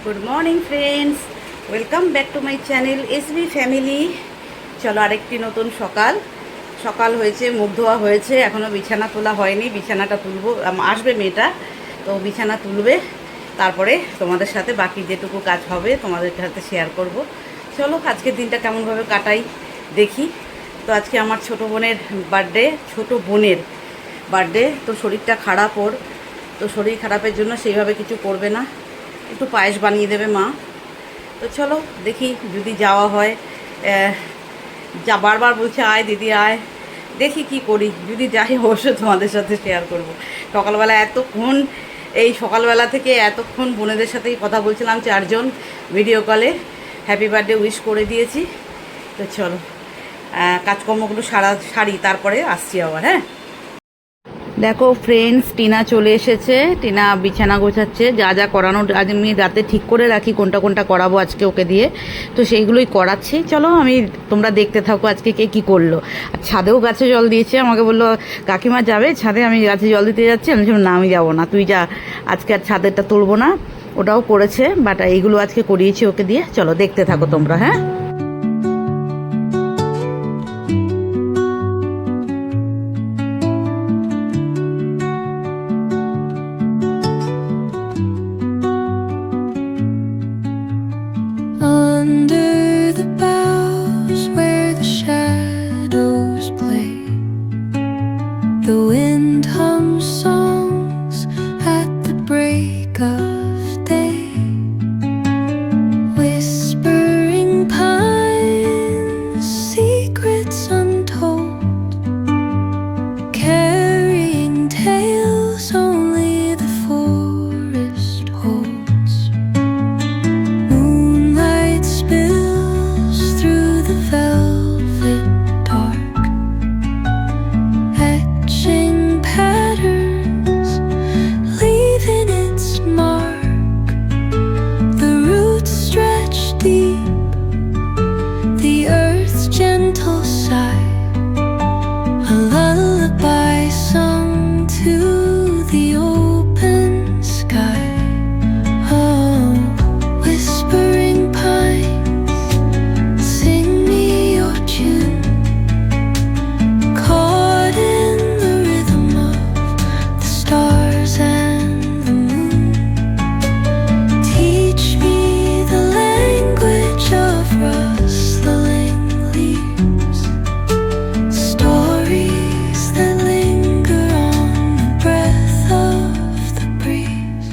Good morning friends, welcome back to my channel SB family. চলো, আরেকটি নতুন সকাল হয়েছে, মুখ ধোয়া হয়েছে, এখনও বিছানা তোলা হয়নি। বিছানাটা তুলবো, আসবে মেয়েটা, তো বিছানা তুলবে, তারপরে তোমাদের সাথে বাকি যেটুকু কাজ হবে তোমাদের সাথে শেয়ার করব। চলো, আজকের দিনটা কেমনভাবে কাটাই দেখি। তো আজকে আমার ছোটো বোনের বার্থডে, তো শরীরটা খারাপ ওর, তো শরীর খারাপের জন্য সেইভাবে কিছু করবে না, একটু পায়েস বানিয়ে দেবে মা। তো চলো দেখি, যদি যাওয়া হয়, যা বারবার বলছে আয় দিদি আয়, দেখি কি করি। যদি যাই অবশ্যই তোমাদের সাথে শেয়ার করব। সকালবেলা থেকে এতক্ষণ বোনেদের সাথেই কথা বলছিলাম, 4জন ভিডিও কলে হ্যাপি বার্থডে উইশ করে দিয়েছি। তো চলো কাজকর্মগুলো সারি, তারপরে আসছি আবার। হ্যাঁ, দেখো ফ্রেন্ডস, টিনা চলে এসেছে। টিনা বিছানা গোছাচ্ছে, যা যা করানো আজ আমি রাতে ঠিক করে রাখি, কোনটা কোনটা করাবো আজকে ওকে দিয়ে, তো সেইগুলোই করাচ্ছি। চলো, তোমরা দেখতে থাকো আজকে কে কী করলো। আর ছাদেও গাছে জল দিয়েছে, আমাকে বললো কাকিমা যাবে ছাদে, আমি গাছে জল দিতে যাচ্ছি। আমি বললাম না, আমি যাবো না, তুই যা, আজকে আর ছাদেরটা তুলবো না। ওটাও করেছে, বাট এইগুলো আজকে করিয়েছি ওকে দিয়ে। চলো দেখতে থাকো তোমরা। হ্যাঁ, under the boughs where the shadows play, the wind hums songs at the break of day, whispering pines, secrets untold, carrying tales only the forest holds. Moonlight spills through the velvet dark, etching patterns, leaving its mark. The roots stretch deep, the earth's gentle sigh, a lullaby sung to the open sky. Oh, whispering pines, sing me your tune, caught in the rhythm of the stars and the moon. Teach me the language of rustling leaves, stories that linger on the breath of the breeze.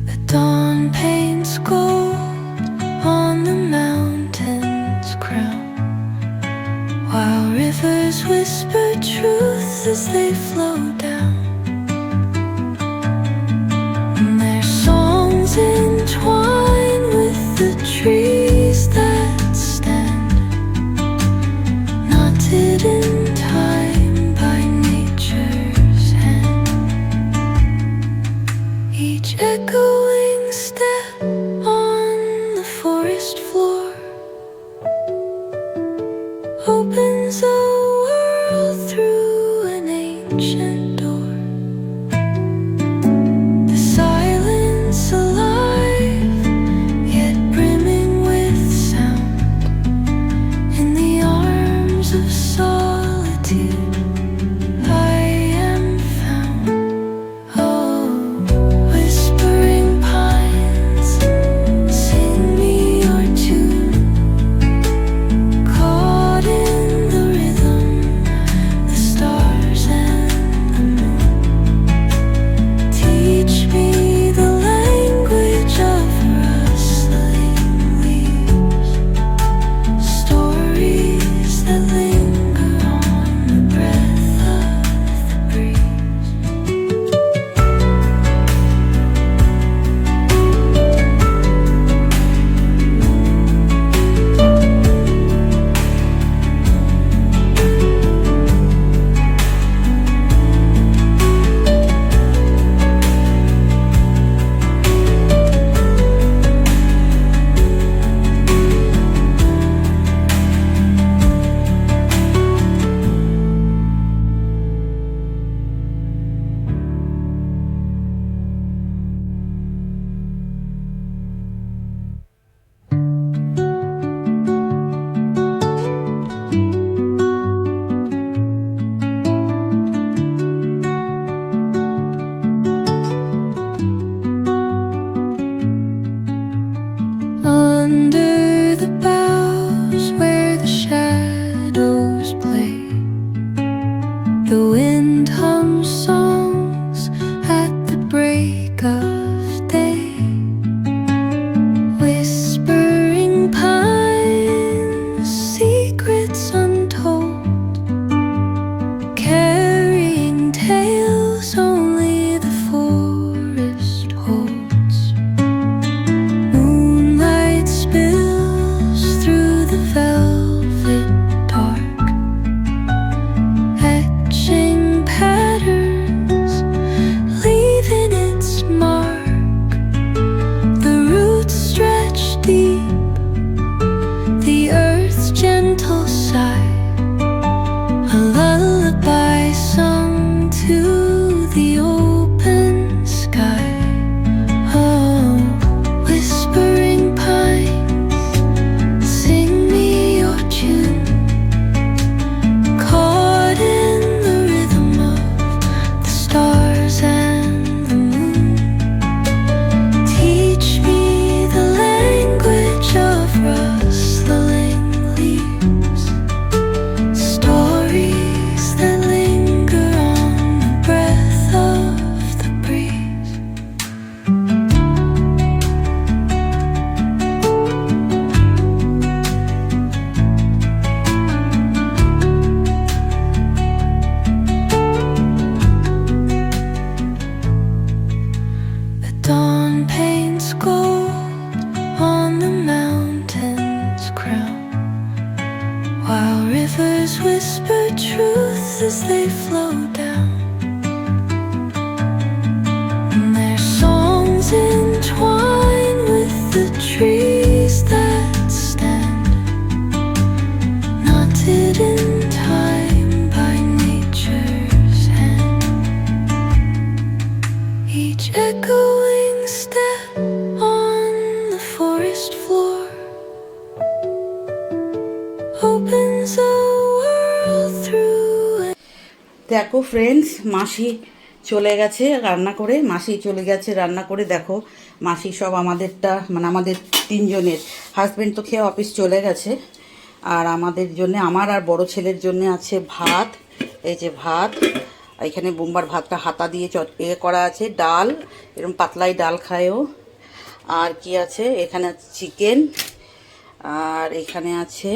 The dawn paints gold on the mountain's crown, while rivers whisper truth as they flow down. And their songs entwine with the trees that stand, knotted in time by nature's hand. Each echoing step on the forest floor opens a world through an ancient sun's gold on the mountain's crown, while rivers whisper truth as they flow down. And their songs entwine with the trees that stand, knotted in time by nature's hand. Each echoing step on the forest floor opens a world through. দেখো friends, মাসি চলে গেছে রান্না করে, মাসি চলে গেছে রান্না করে। দেখো মাসি সব আমাদেরটা, মানে আমাদের তিনজনের, হাজব্যান্ড তো খেয়ে অফিস চলে গেছে, আর আমাদের জন্য, আমার আর বড় ছেলের জন্য আছে ভাত। এই যে ভাত, এখানে বোম্বার ভাতটা হাতা দিয়ে করা আছে, ডাল, এরকম পাতলাই ডাল খায়ও। আর কি আছে, এখানে আছে চিকেন, আর এখানে আছে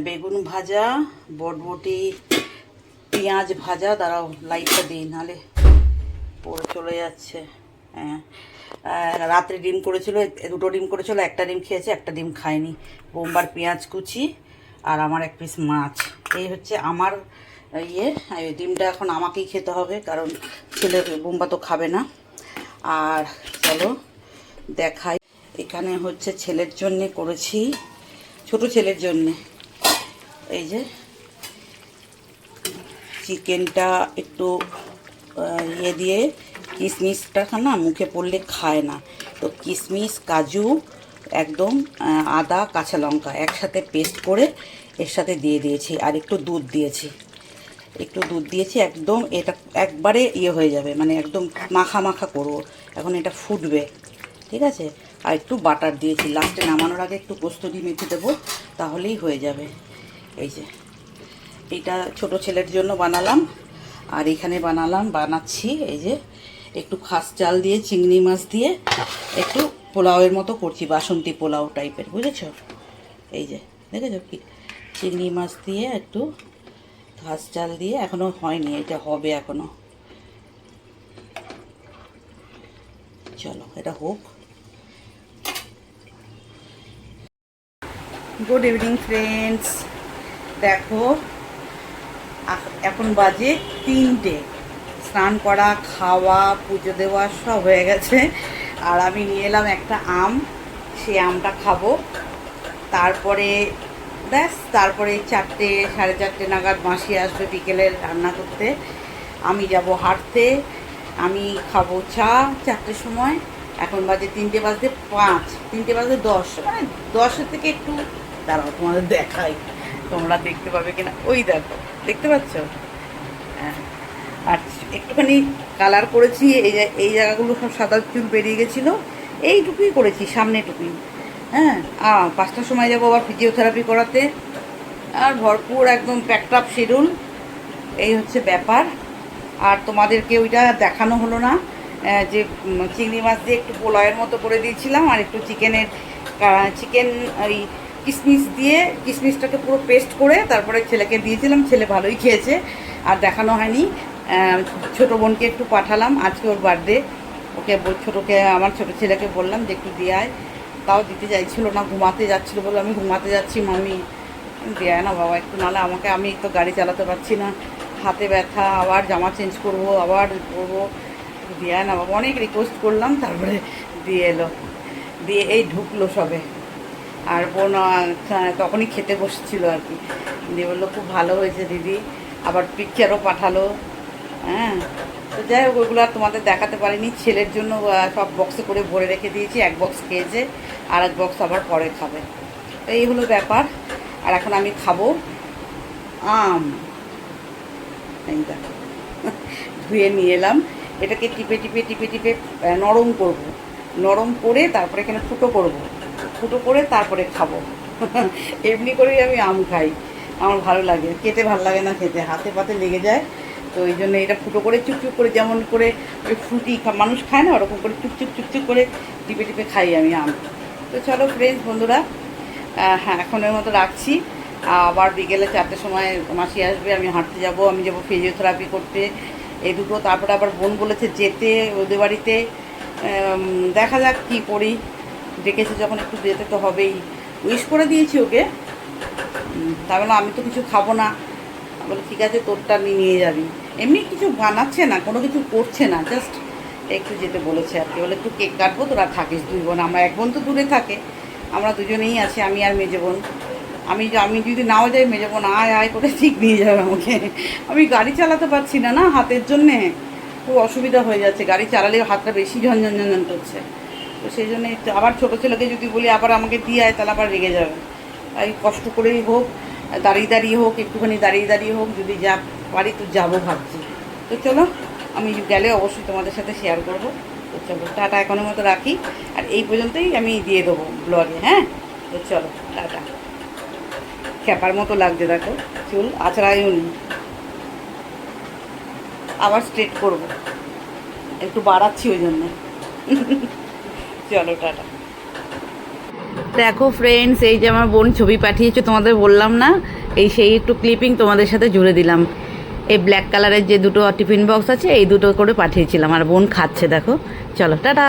বেগুন ভাজা, বটবটি, পেঁয়াজ ভাজা। দাঁড়াও লাইটটা দিই, নাহলে পড়ে চলে যাচ্ছে। হ্যাঁ, রাত্রে ডিম করেছিল, দুটো ডিম করেছিল, একটা ডিম খেয়েছে, একটা ডিম খায়নি। বোম্বার পেঁয়াজ কুচি, আর আমার এক পিস মাছ। এই হচ্ছে আমার ডিমটা এখন আমাকেই খেতে হবে, কারণ ছেলে বোম্বা তো খাবে না। আর চলো দেখাই, এখানে হচ্ছে ছেলের জন্যে করেছি, ছোট ছেলের জন্যে। এই যে চিকেনটা একটু দিয়ে, কিশমিশটা না মুখে পড়লে খায় না, তো কিশমিশ, কাজু, একদম আদা, কাঁচা লঙ্কা একসাথে পেস্ট করে এর সাথে দিয়ে দিয়েছি, আর একটু দুধ দিয়েছি, একদম এটা একবারে হয়ে যাবে, মানে একদম মাখা মাখা করবো। এখন এটা ফুটবে, ঠিক আছে। আর একটু বাটার দিয়েছি, লাস্টে নামানোর আগে একটু কস্তুরি মেথি দেবো, তাহলেই হয়ে যাবে। এই যে এইটা ছোট ছেলের জন্য বানালাম, আর এখানে বানাচ্ছি এই যে একটু খাস চাল দিয়ে, চিংড়ি মাছ দিয়ে একটু পোলাওয়ের মতো করছি, বাসন্তী পোলাও টাইপের, বুঝেছ? এই যে দেখেছো কি, চিংড়ি মাছ দিয়ে একটু খাস চাল দিয়ে, এখনো হয়নি, এটা হবে এখনো। চলো এটা হোক। গুড ইভিনিং ফ্রেন্ডস, দেখো এখন বাজে 3টে, স্নান করা, খাওয়া, পুজো দেওয়া সব হয়ে গেছে। আর আমি নিয়ে এলাম একটা আম, সেই আমটা খাবো। তারপরে ব্যাস, তারপরে 4টে, 4:30 নাগাদ মাসি আসবে বিকেলের রান্না করতে। আমি যাব হাঁটতে, আমি খাবো চা 4টের সময়। এখন বাজে 3টে বাজতে 5, 3টে বাজতে 10, মানে 10-এর থেকে একটু দাঁড়াও তোমাদের দেখাই, তোমরা দেখতে পাবে কিনা। ওই দেখো, দেখতে পাচ্ছ? হ্যাঁ, আর একটুখানি কালার করেছি, এই জায়গাগুলো সব সাদা চুল বেরিয়ে গেছিলো, এইটুকুই করেছি, সামনেটুকুই। হ্যাঁ, 5টার সময় যাবো আবার ফিজিওথেরাপি করাতে, আর ভরপুর একদম প্যাকড আপ শিডিউল। এই হচ্ছে ব্যাপার। আর তোমাদেরকে ওইটা দেখানো হলো না, যে চিংড়ি মাছ দিয়ে একটু পোলাওয়ের মতো করে দিয়েছিলাম, আর একটু চিকেন ওই কিশমিশ দিয়ে, কিশমিশটাকে পুরো পেস্ট করে তারপরে ছেলেকে দিয়েছিলাম, ছেলে ভালোই খেয়েছে। আর দেখানো হয়নি, ছোটো বোনকে একটু পাঠালাম, আজকে ওর বার্থডে, ওকে আমার ছোটো ছেলেকে বললাম যে একটু দিয়ে আয়, তাও দিতে চাইছিল না, ঘুমাতে যাচ্ছিলো, বলে আমি ঘুমাতে যাচ্ছি মাম্মি। দেয় না বাবা, একটু নাহলে আমাকে, আমি তো গাড়ি চালাতে পারছি না, হাতে ব্যথা, আবার জামা চেঞ্জ করব, আবার করবো, দেয় না বাবা। অনেক রিকোয়েস্ট করলাম, তারপরে দিয়ে এলো, দিয়ে এই ঢুকলো সবে। আর বোন তখনই খেতে বসছিল আর কি, দিয়ে বললো খুব ভালো হয়েছে দিদি, আবার পিকচারও পাঠালো। হ্যাঁ, তো যাই হোক, ওইগুলো আর তোমাদের দেখাতে পারিনি। ছেলের জন্য সব বক্সে করে ভরে রেখে দিয়েছি, এক বক্স খেয়েছে, আর এক বক্স আবার পরে খাবে। তো এই হলো ব্যাপার। আর এখন আমি খাবো আম, এই দেখো ধুয়ে নিয়ে এলাম, এটাকে টিপে টিপে টিপে টিপে নরম করব, নরম করে তারপরে এখানে ফুটো করে তারপরে খাবো। এমনি করেই আমি আম খাই, আমার ভালো লাগে, কেটে ভালো লাগে না খেতে, হাতে পাতে লেগে যায়। তো ওই জন্য এটা ফুটো করে চুপচুপ করে, যেমন করে ওই ফ্রুটি মানুষ খায় না, ওরকম করে চুপচুপ করে টিপে টিপে খাই আমি আম। তো চলো ফ্রেন্ডস, বন্ধুরা, হ্যাঁ এখনের মতো রাখছি। আবার বিকেলে 4টের সময় মাসি আসবে, আমি হাঁটতে যাব, আমি যাবো ফিজিওথেরাপি করতে, এই দুটো। তারপরে আবার বোন বলেছে যেতে ওদের বাড়িতে, দেখা যাক কী করি, ডেকেছে যখন একটু যেতে তো হবেই। উইশ করে দিয়েছি ওকে, তাই বললাম আমি তো কিছু খাবো না, বলে ঠিক আছে তোরটা নিয়ে যাবি। এমনি কিছু বানাচ্ছে না, কোনো কিছু করছে না, জাস্ট একটু যেতে বলেছে আর কি। বলে একটু কেক কাটবো, তোরা থাকিস 2 বোন। আমরা 1 বোন তো দূরে থাকে, আমরা দুজনেই আছি, আমি আর মেজো বোন। আমি যদি নাও যাই, মেজো বোন আয় আয় করে ঠিক নিয়ে যাবে আমাকে। আমি গাড়ি চালাতে পারছি না, না হাতের জন্যে খুব অসুবিধা হয়ে যাচ্ছে, গাড়ি চালালে হাতটা বেশি ঝনঝন ঝনঝন করছে। তো সেই জন্য আবার ছোটো ছেলেকে যদি বলি আবার আমাকে দিয়ে আয়, তাহলে আবার রেগে যাবে। তাই কষ্ট করেই হোক, দাঁড়িয়ে হোক, একটুখানি দাঁড়িয়ে হোক, যদি যা পারি তো যাবো ভাবছি। তো চলো, আমি গেলে অবশ্যই তোমাদের সাথে শেয়ার করবো। তো চলো টাটা, এখনের মতো রাখি, আর এই পর্যন্তই আমি দিয়ে দেবো ব্লগে। হ্যাঁ, তো চলো টাটা। খ্যাপার মতো লাগছে দেখো, চুল আছড়াইও নি, আবার স্ট্রেট করবো, একটু বাড়াচ্ছি ওই জন্য। চলো টাটা। দেখো ফ্রেন্ডস, এই যে আমার বোন ছবি পাঠিয়েছে, তোমাদের বললাম না, এই সেই একটু ক্লিপিং তোমাদের সাথে জুড়ে দিলাম। এই ব্ল্যাক কালারের যে দুটো টিফিন বক্স আছে, এই দুটো করে পাঠিয়েছিলাম, আর বোন খাচ্ছে দেখো। চলো টাটা।